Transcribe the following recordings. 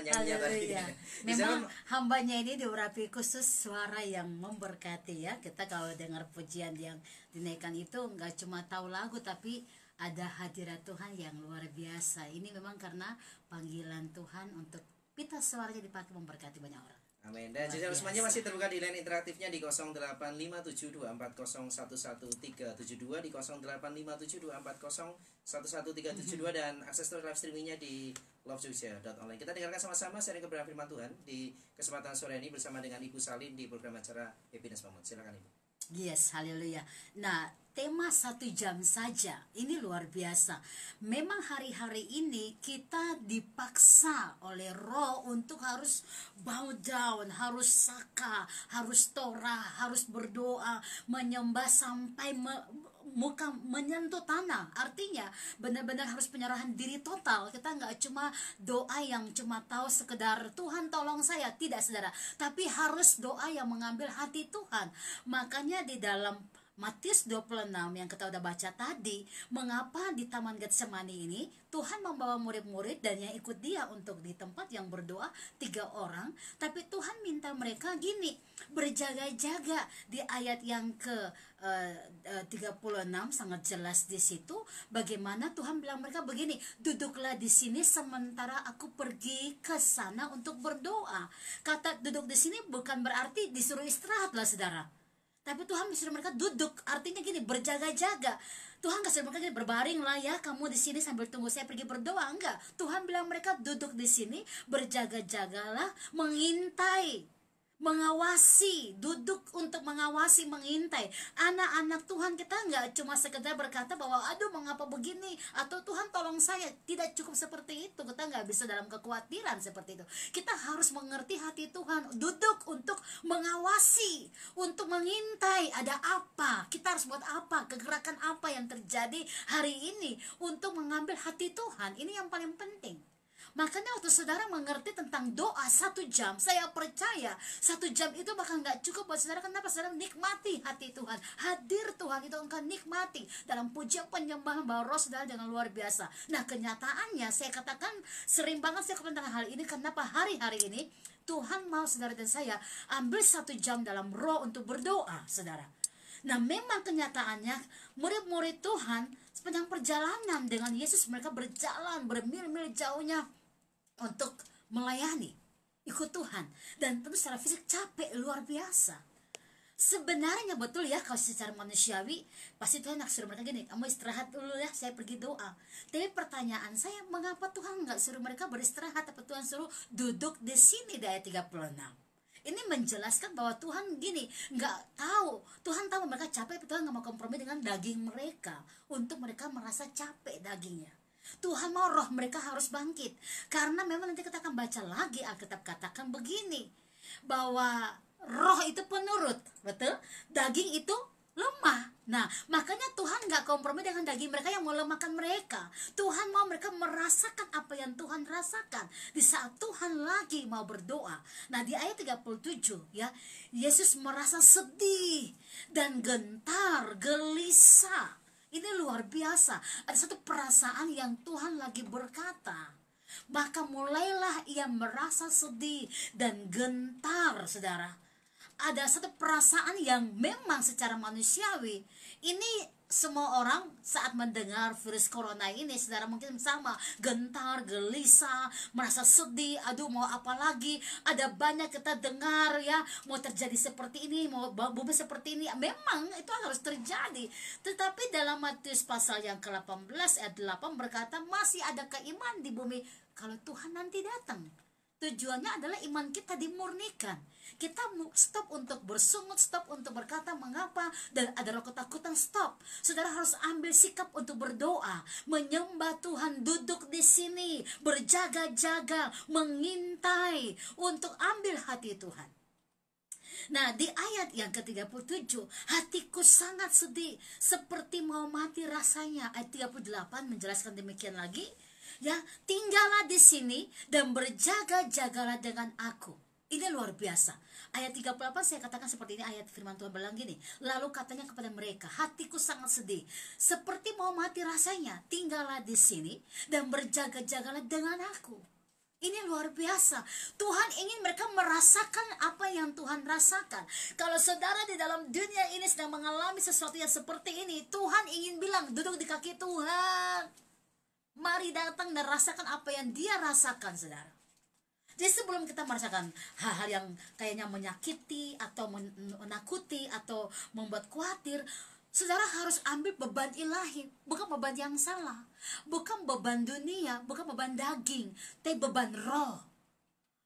nyanyinya tadi. Haleluya. Di sana, Memang hambanya ini diurapi khusus suara yang memberkati ya. Kita kalau dengar pujian yang dinaikkan itu nggak cuma tahu lagu, tapi ada hadirat Tuhan yang luar biasa. Ini memang karena panggilan Tuhan untuk pita suaranya dipakai memberkati banyak orang. amin. Dan Luar juga semuanya biasa. masih terbuka di line interaktifnya di 085724011372, di 085724011372, dan akses live streamingnya di lovejogja.online. Kita dengarkan sama-sama sharing kebenaran firman Tuhan di kesempatan sore ini bersama dengan Ibu Salim di program acara Happiness Moment. Silakan Ibu. Yes, haleluya. Nah, tema 1 jam saja ini luar biasa. Memang hari-hari ini kita dipaksa oleh Roh untuk harus bow down, harus saka, harus torah, harus berdoa, menyembah sampai muka menyentuh tanah. Artinya benar-benar harus penyerahan diri total. Kita nggak cuma doa yang cuma tahu sekedar Tuhan tolong saya, tidak saudara, tapi harus doa yang mengambil hati Tuhan. Makanya di dalam Matius 26 yang kita udah baca tadi, mengapa di Taman Getsemani ini Tuhan membawa murid-murid dan yang ikut dia untuk di tempat yang berdoa 3 orang, tapi Tuhan minta mereka gini, berjaga-jaga. Di ayat yang ke 36 sangat jelas di situ bagaimana Tuhan bilang mereka begini, duduklah di sini sementara aku pergi ke sana untuk berdoa. Kata duduk di sini bukan berarti disuruh istirahat lah saudara, tapi Tuhan disuruh mereka duduk, artinya gini, berjaga-jaga. Tuhan kasih mereka gini, berbaring lah ya kamu di sini sambil tunggu saya pergi berdoa. Enggak, Tuhan bilang mereka duduk di sini, berjaga-jagalah, mengintai, mengawasi, duduk untuk mengawasi, mengintai. Anak-anak Tuhan kita nggak cuma sekedar berkata bahwa aduh mengapa begini, atau Tuhan tolong saya. Tidak cukup seperti itu. Kita nggak bisa dalam kekhawatiran seperti itu. Kita harus mengerti hati Tuhan, duduk untuk mengawasi, untuk mengintai ada apa, kita harus buat apa, kegerakan apa yang terjadi hari ini untuk mengambil hati Tuhan. Ini yang paling penting. Makanya waktu saudara mengerti tentang doa 1 jam, saya percaya 1 jam itu bakal nggak cukup buat saudara. Kenapa? Saudara nikmati hati Tuhan, hadir Tuhan itu engkau nikmati dalam pujian penyembahan bahwa roh saudara dengan luar biasa. Nah kenyataannya saya katakan sering banget saya tentang hal ini. Kenapa hari-hari ini Tuhan mau saudara dan saya ambil 1 jam dalam roh untuk berdoa saudara. Nah memang kenyataannya murid-murid Tuhan sepanjang perjalanan dengan Yesus, mereka berjalan bermil-mil jauhnya untuk melayani, ikut Tuhan, dan tentu secara fisik capek luar biasa. Sebenarnya betul ya, kalau secara manusiawi pasti Tuhan nak suruh mereka gini, kamu istirahat dulu ya, saya pergi doa. Tapi pertanyaan saya, mengapa Tuhan nggak suruh mereka beristirahat, tapi Tuhan suruh duduk di sini di ayat 36. Ini menjelaskan bahwa Tuhan gini, nggak tahu, Tuhan tahu mereka capek, tapi Tuhan nggak mau kompromi dengan daging mereka untuk mereka merasa capek dagingnya. Tuhan mau roh mereka harus bangkit. Karena memang nanti kita akan baca lagi, Alkitab katakan begini, bahwa roh itu penurut, betul? Daging itu lemah. Nah makanya Tuhan gak kompromi dengan daging mereka yang melemahkan mereka. Tuhan mau mereka merasakan apa yang Tuhan rasakan di saat Tuhan lagi mau berdoa. Nah di ayat 37 ya, Yesus merasa sedih dan gentar, gelisah. Ini luar biasa. Ada satu perasaan yang Tuhan lagi berkata. Maka mulailah ia merasa sedih dan gentar, saudara. Ada satu perasaan yang memang secara manusiawi, ini semua orang saat mendengar virus corona ini, saudara mungkin sama, gentar, gelisah, merasa sedih, aduh mau apa lagi, ada banyak kita dengar ya, mau terjadi seperti ini, mau bumi seperti ini, memang itu harus terjadi. Tetapi dalam Matius pasal yang ke-18 ayat 8 berkata, masih ada keimanan di bumi kalau Tuhan nanti datang. Tujuannya adalah iman kita dimurnikan. Kita stop untuk bersungut, stop untuk berkata mengapa, dan ada roh ketakutan, stop. Saudara harus ambil sikap untuk berdoa, menyembah Tuhan, duduk di sini, berjaga-jaga, mengintai untuk ambil hati Tuhan. Nah di ayat yang ke-37, hatiku sangat sedih, seperti mau mati rasanya. Ayat 38 menjelaskan demikian lagi. Ya, tinggallah di sini dan berjaga-jagalah dengan aku. Ini luar biasa. Ayat 38 saya katakan seperti ini, ayat firman Tuhan bilang gini. Lalu katanya kepada mereka, hatiku sangat sedih, seperti mau mati rasanya. Tinggallah di sini dan berjaga-jagalah dengan aku. Ini luar biasa. Tuhan ingin mereka merasakan apa yang Tuhan rasakan. Kalau saudara di dalam dunia ini sedang mengalami sesuatu yang seperti ini, Tuhan ingin bilang, duduk di kaki Tuhan. Mari datang dan rasakan apa yang Dia rasakan, saudara. Jadi sebelum kita merasakan hal-hal yang kayaknya menyakiti atau menakuti atau membuat khawatir, saudara harus ambil beban ilahi, bukan beban yang salah, bukan beban dunia, bukan beban daging, tapi beban roh.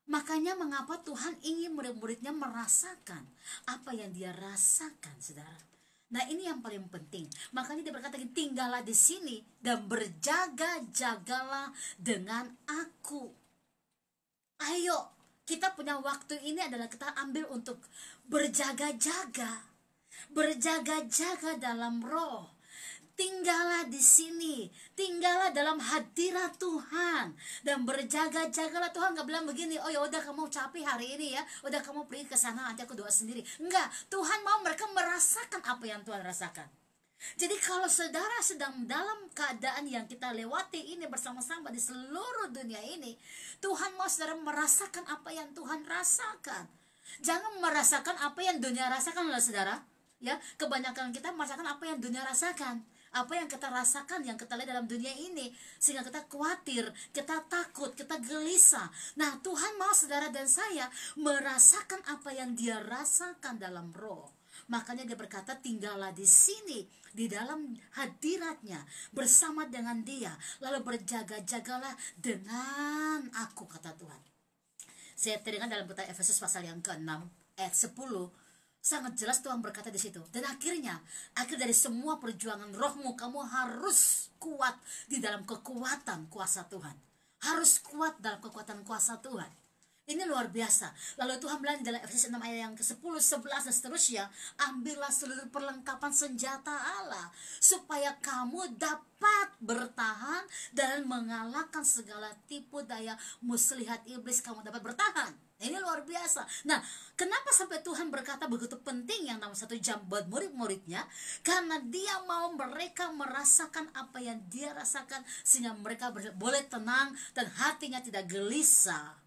Makanya mengapa Tuhan ingin murid-muridnya merasakan apa yang Dia rasakan, saudara. Nah, ini yang paling penting. Makanya Dia berkata, tinggallah di sini dan berjaga-jagalah dengan aku. Ayo, kita punya waktu ini adalah kita ambil untuk berjaga-jaga. Berjaga-jaga dalam roh. Tinggallah di sini, tinggallah dalam hadirat Tuhan dan berjaga-jagalah. Tuhan gak bilang begini, oh ya udah kamu capek hari ini ya, udah kamu pergi ke sana nanti aku doa sendiri. Enggak, Tuhan mau mereka merasakan apa yang Tuhan rasakan. Jadi kalau saudara sedang dalam keadaan yang kita lewati ini bersama-sama di seluruh dunia ini, Tuhan mau saudara merasakan apa yang Tuhan rasakan. Jangan merasakan apa yang dunia rasakan loh saudara. Ya, kebanyakan kita merasakan apa yang dunia rasakan. Apa yang kita rasakan, yang kita lihat dalam dunia ini, sehingga kita khawatir, kita takut, kita gelisah. Nah, Tuhan mau saudara dan saya merasakan apa yang Dia rasakan dalam roh. Makanya Dia berkata, tinggallah di sini, di dalam hadiratnya, bersama dengan Dia, lalu berjaga-jagalah dengan aku, kata Tuhan. Saya teringat dalam kitab Efesus pasal yang ke-6 ayat 10, sangat jelas Tuhan berkata di situ. Dan akhir dari semua perjuangan rohmu, kamu harus kuat di dalam kekuatan kuasa Tuhan. Harus kuat dalam kekuatan kuasa Tuhan. Ini luar biasa. Lalu Tuhan bilang dalam Efesus 6 ayat yang ke-10, 11 dan seterusnya, ambillah seluruh perlengkapan senjata Allah supaya kamu dapat bertahan dan mengalahkan segala tipu daya muslihat iblis. Kamu dapat bertahan. Ini luar biasa. Nah, kenapa sampai Tuhan berkata begitu penting yang namanya 1 jam buat murid-muridnya? Karena Dia mau mereka merasakan apa yang Dia rasakan, sehingga mereka boleh tenang dan hatinya tidak gelisah.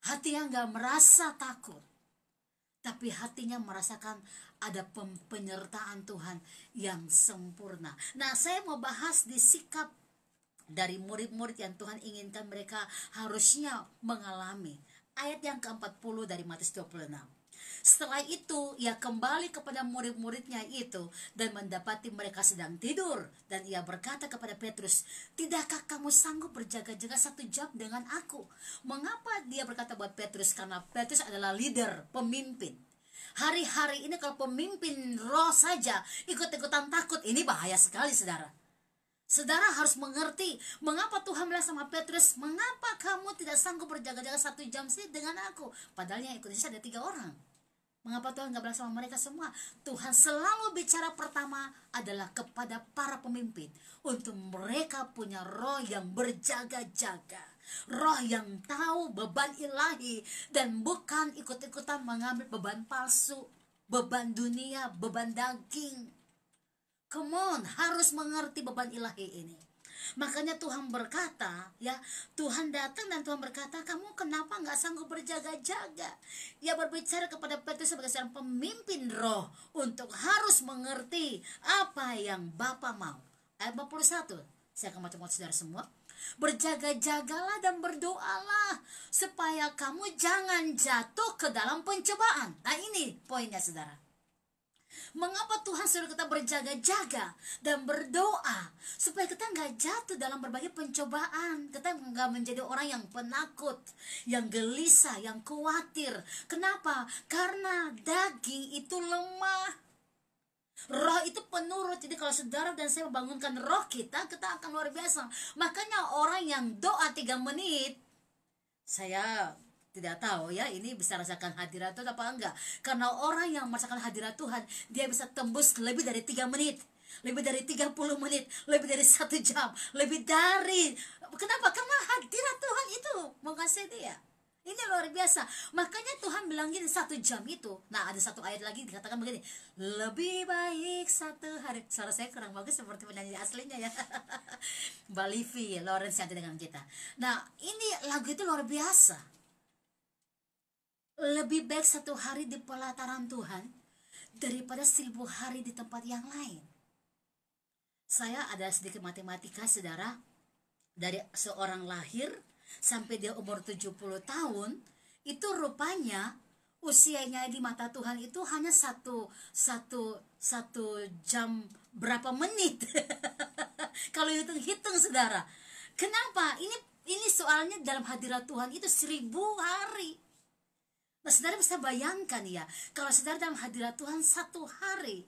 Hatinya nggak merasa takut, tapi hatinya merasakan ada penyertaan Tuhan yang sempurna. Nah, saya mau bahas di sikap dari murid-murid yang Tuhan inginkan mereka harusnya mengalami. Ayat yang ke-40 dari Matius 26. Setelah itu ia kembali kepada murid-muridnya itu dan mendapati mereka sedang tidur. Dan ia berkata kepada Petrus, tidakkah kamu sanggup berjaga-jaga 1 jam dengan aku? Mengapa dia berkata buat Petrus? Karena Petrus adalah leader, pemimpin. Hari-hari ini kalau pemimpin roh saja ikut-ikutan takut, ini bahaya sekali saudara. Saudara harus mengerti mengapa Tuhan bilang sama Petrus, mengapa kamu tidak sanggup berjaga-jaga 1 jam sih dengan aku? Padahal yang ikut Yesus ada 3 orang. Mengapa Tuhan gak bilang sama mereka semua? Tuhan selalu bicara pertama adalah kepada para pemimpin, untuk mereka punya roh yang berjaga-jaga, roh yang tahu beban ilahi, dan bukan ikut-ikutan mengambil beban palsu, beban dunia, beban daging. Come on, harus mengerti beban ilahi ini. Makanya Tuhan berkata, ya, Tuhan datang dan Tuhan berkata, kamu kenapa nggak sanggup berjaga-jaga? Ia berbicara kepada Petrus sebagai seorang pemimpin roh untuk harus mengerti apa yang Bapa mau. Ayat 41, saya akan baca buat saudara semua. Berjaga-jagalah dan berdoalah supaya kamu jangan jatuh ke dalam pencobaan. Nah, ini poinnya saudara. Mengapa Tuhan suruh kita berjaga-jaga dan berdoa supaya kita nggak jatuh dalam berbagai pencobaan, kita nggak menjadi orang yang penakut, yang gelisah, yang khawatir. Kenapa? Karena daging itu lemah, roh itu penurut. Jadi kalau saudara dan saya membangunkan roh kita, kita akan luar biasa. Makanya orang yang doa 3 menit, saya tidak tahu ya ini bisa rasakan hadirat Tuhan apa enggak. Karena orang yang merasakan hadirat Tuhan, dia bisa tembus lebih dari 3 menit, lebih dari 30 menit, lebih dari 1 jam, lebih dari. Kenapa? Karena hadirat Tuhan itu mengasihi dia. Ini luar biasa. Makanya Tuhan bilang gini, 1 jam itu. Nah, ada satu ayat lagi dikatakan begini, lebih baik 1 hari. Suara saya kurang bagus seperti penyanyi aslinya ya. Mbak Livi Lawrence yang ada dengan kita. Nah, ini lagu itu luar biasa. Lebih baik 1 hari di pelataran Tuhan daripada 1000 hari di tempat yang lain. Saya ada sedikit matematika, saudara. Dari seorang lahir sampai dia umur 70 tahun, itu rupanya usianya di mata Tuhan itu hanya satu jam berapa menit. Kalau hitung-hitung, saudara. Kenapa? Ini soalnya dalam hadirat Tuhan itu 1000 hari. Nah, saudara bisa bayangkan ya, kalau saudara dalam hadirat Tuhan 1 hari,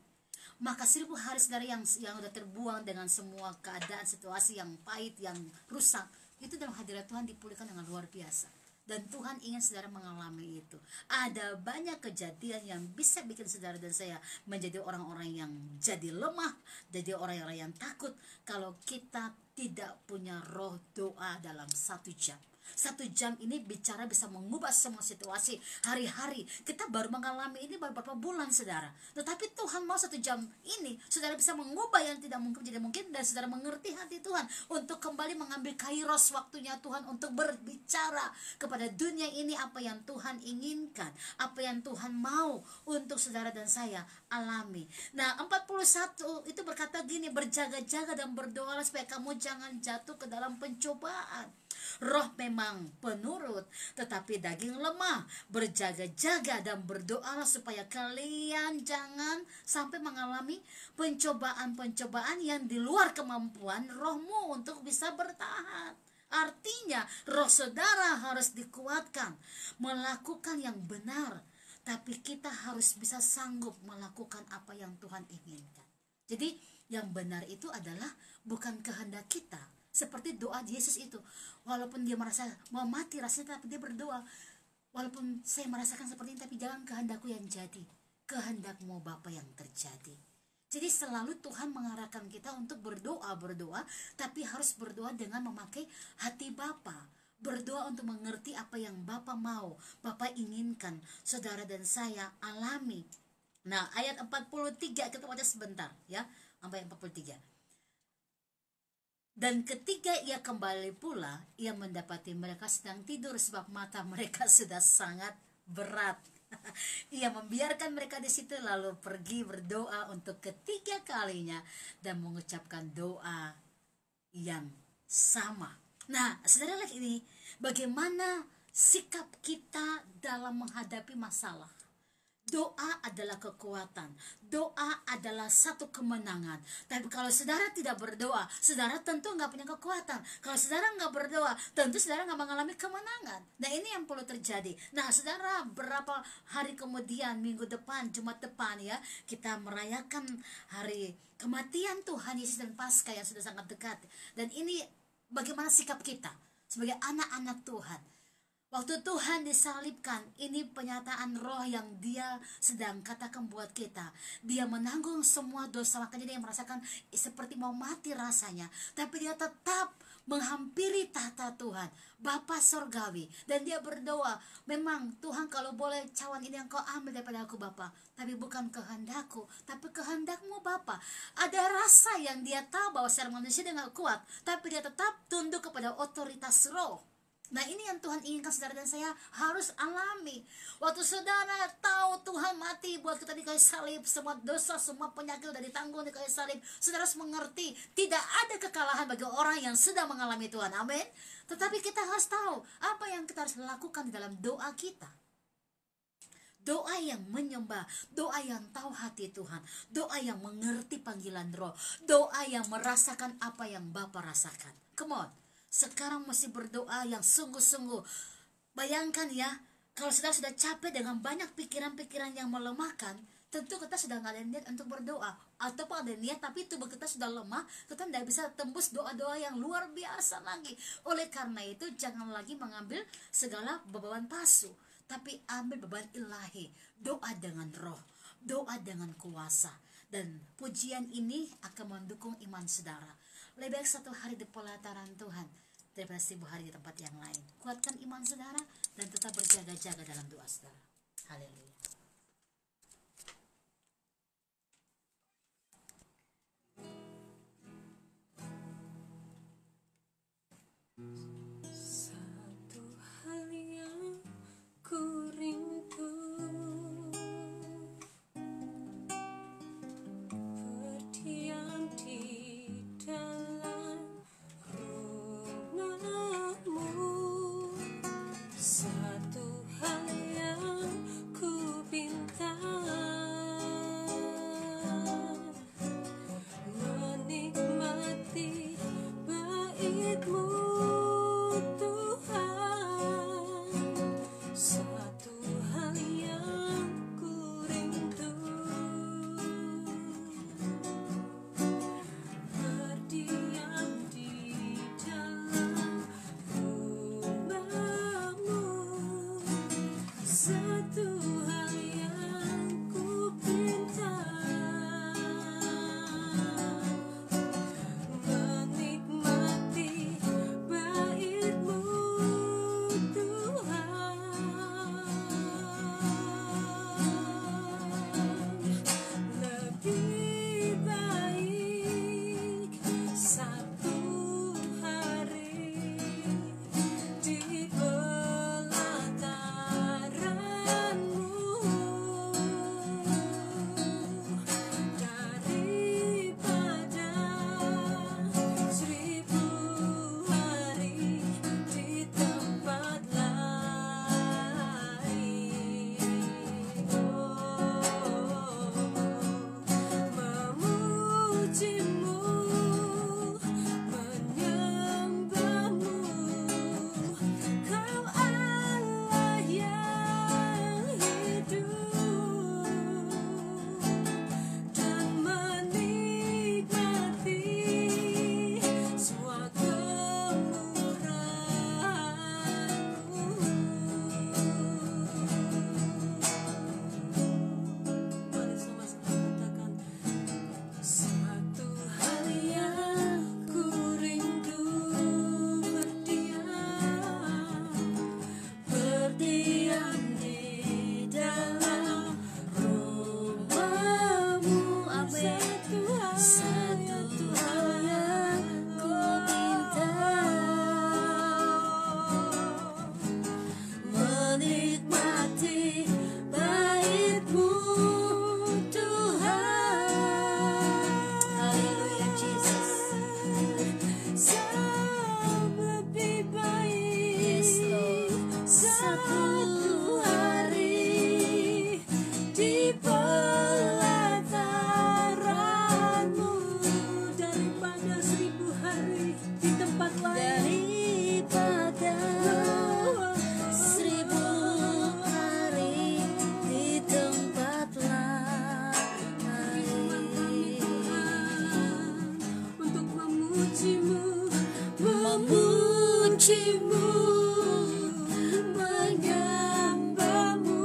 maka 1000 hari saudara yang sudah terbuang dengan semua keadaan, situasi yang pahit, yang rusak, itu dalam hadirat Tuhan dipulihkan dengan luar biasa. Dan Tuhan ingin saudara mengalami itu. Ada banyak kejadian yang bisa bikin saudara dan saya menjadi orang-orang yang jadi lemah, jadi orang-orang yang takut kalau kita tidak punya roh doa dalam 1 jam. 1 jam ini bicara bisa mengubah semua situasi hari-hari. Kita baru mengalami ini baru beberapa bulan, saudara. Tetapi Tuhan mau 1 jam ini saudara bisa mengubah yang tidak mungkin jadi mungkin, dan saudara mengerti hati Tuhan untuk kembali mengambil kairos waktunya Tuhan untuk berbicara kepada dunia ini apa yang Tuhan inginkan, apa yang Tuhan mau untuk saudara dan saya alami. Nah, 41 itu berkata gini, berjaga-jaga dan berdoalah supaya kamu jangan jatuh ke dalam pencobaan. Roh memang penurut, tetapi daging lemah. Berjaga-jaga dan berdoalah supaya kalian jangan sampai mengalami pencobaan-pencobaan yang di luar kemampuan rohmu untuk bisa bertahan. Artinya roh saudara harus dikuatkan melakukan yang benar, tapi kita harus bisa sanggup melakukan apa yang Tuhan inginkan. Jadi yang benar itu adalah bukan kehendak kita. Seperti doa Yesus itu, walaupun dia merasa mau mati rasanya, tapi dia berdoa, walaupun saya merasakan seperti ini, tapi jangan kehendakku yang jadi, kehendakmu Bapa yang terjadi. Jadi selalu Tuhan mengarahkan kita untuk berdoa, tapi harus berdoa dengan memakai hati Bapa. Berdoa untuk mengerti apa yang Bapa mau, Bapa inginkan saudara dan saya alami. Nah, ayat 43 kita baca sebentar ya, sampai 43. Dan ketika ia kembali pula, ia mendapati mereka sedang tidur sebab mata mereka sudah sangat berat. Ia membiarkan mereka di situ lalu pergi berdoa untuk ketiga kalinya dan mengucapkan doa yang sama. Nah, saudara lihat ini, bagaimana sikap kita dalam menghadapi masalah. Doa adalah kekuatan. Doa adalah satu kemenangan. Tapi kalau saudara tidak berdoa, saudara tentu nggak punya kekuatan. Kalau saudara nggak berdoa, tentu saudara nggak mengalami kemenangan. Nah, ini yang perlu terjadi. Nah, saudara, berapa hari kemudian, minggu depan, Jumat depan ya, kita merayakan hari kematian Tuhan Yesus dan Paskah yang sudah sangat dekat. Dan ini bagaimana sikap kita sebagai anak-anak Tuhan. Waktu Tuhan disalibkan, ini penyataan roh yang dia sedang katakan buat kita. Dia menanggung semua dosa, makanya dia merasakan seperti mau mati rasanya. Tapi dia tetap menghampiri tahta Tuhan, Bapa Sorgawi. Dan dia berdoa, memang Tuhan kalau boleh cawan ini engkau ambil daripada aku Bapa, tapi bukan kehendakku, tapi kehendakmu Bapa. Ada rasa yang dia tahu bahwa secara manusia dia gak kuat, tapi dia tetap tunduk kepada otoritas roh. Nah, ini yang Tuhan inginkan saudara dan saya harus alami. Waktu saudara tahu Tuhan mati buat kita di kayu salib, semua dosa, semua penyakit sudah ditanggung di kayu salib, saudara harus mengerti tidak ada kekalahan bagi orang yang sudah mengalami Tuhan. Amin. Tetapi kita harus tahu apa yang kita harus lakukan di dalam doa kita. Doa yang menyembah, doa yang tahu hati Tuhan, doa yang mengerti panggilan roh, doa yang merasakan apa yang Bapa rasakan. Come on. Sekarang mesti berdoa yang sungguh-sungguh. Bayangkan ya, kalau sudah capek dengan banyak pikiran-pikiran yang melemahkan, tentu kita sudah nggak ada niat untuk berdoa. Ataupun ada niat tapi tubuh kita sudah lemah, kita tidak bisa tembus doa-doa yang luar biasa lagi. Oleh karena itu jangan lagi mengambil segala beban palsu, tapi ambil beban ilahi. Doa dengan roh, doa dengan kuasa. Dan pujian ini akan mendukung iman saudara. Lebih baik 1 hari di pelataran Tuhan daripada 1000 hari di tempat yang lain. Kuatkan iman saudara, dan tetap berjaga-jaga dalam doa saudara. Haleluya. Satu hal yang ku rindu, berdiam di dalam rumah-Mu. Satu hal yang ku pinta, menikmati bait-Mu Tuhan. Satu hal yang ku rindu, berdiam di dalam rumah-Mu. Satu hal yang ku pinta, menikmati bait-Mu Tuhan. Lebih baik satu hari di pelataran-Mu daripada 1000 hari di tempat lain. Memuji-Mu, menyembah-Mu, Kau Allah yang hidup, dan menikmati semua kemurahan-Mu. Mari sama-sama katakan, satu hal yang ku rindu, berdiam di dalam rumah-Mu. Amin. Satu hal yang ku minta, menikmati bait-Mu Tuhan. Haleluya Jesus. Lebih baik Yes, Lord. satu hari di pelataran-Mu daripada 1000 hari di tempat lain. Daripada 1000 hari di tempat Firman kami Tuhan, lain. untuk memuji-Mu, Memuji-Mu, menyembah-Mu,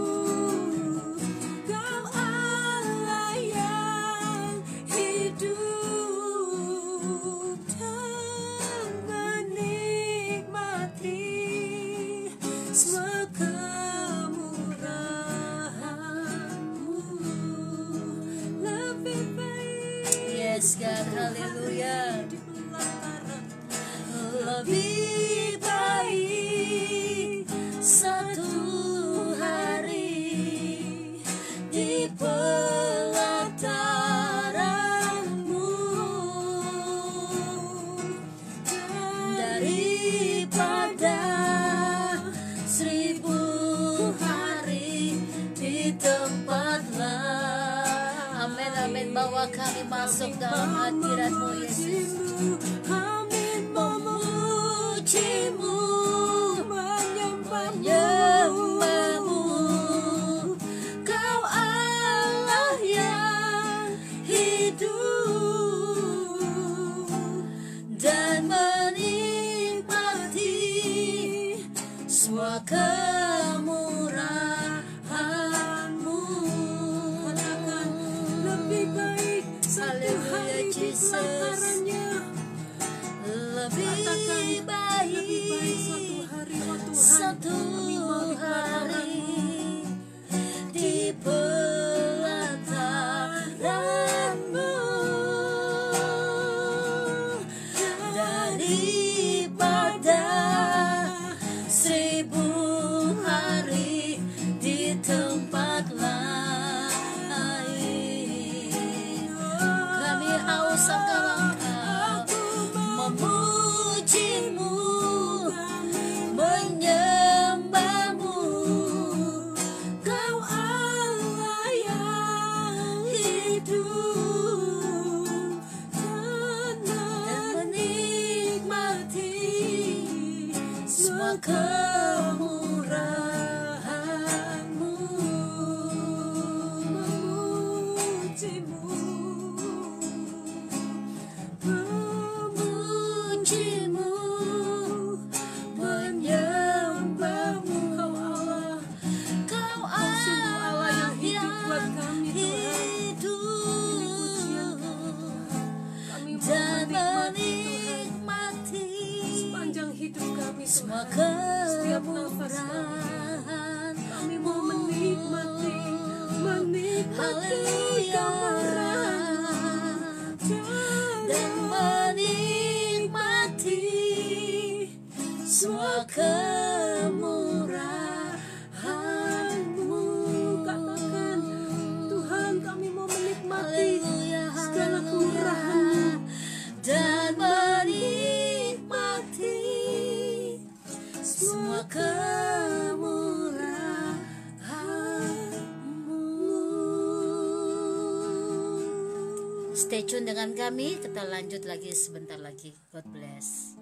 Kau Allah yang hidup, dan menikmati semua kemurahan-Mu. Lebih baik yes God, haleluya. di pelataran, Lebih baik satu hari di pelataran-Mu daripada 1000 hari di tempat lain. Amin, amin. Bawa kami masuk dalam hadirat-Mu Yesus. Amin, Memuji-Mu, menyembah-Mu, Kau Allah yang hidup, dan menikmati semua kemurahan-Mu. katakan, lebih baik satu Haleluya, hari di Jesus. pelatarannya. Lebih Katakan, lebih baik baik satu hari, oh Tuhan, satu kami mau kemurahan-Mu. Katakan, Tuhan, kami mau menikmati segala kemurahan-Mu dan menikmati semua kemurahan-Mu. Stay tune dengan kami, kita lanjut lagi sebentar lagi. God bless.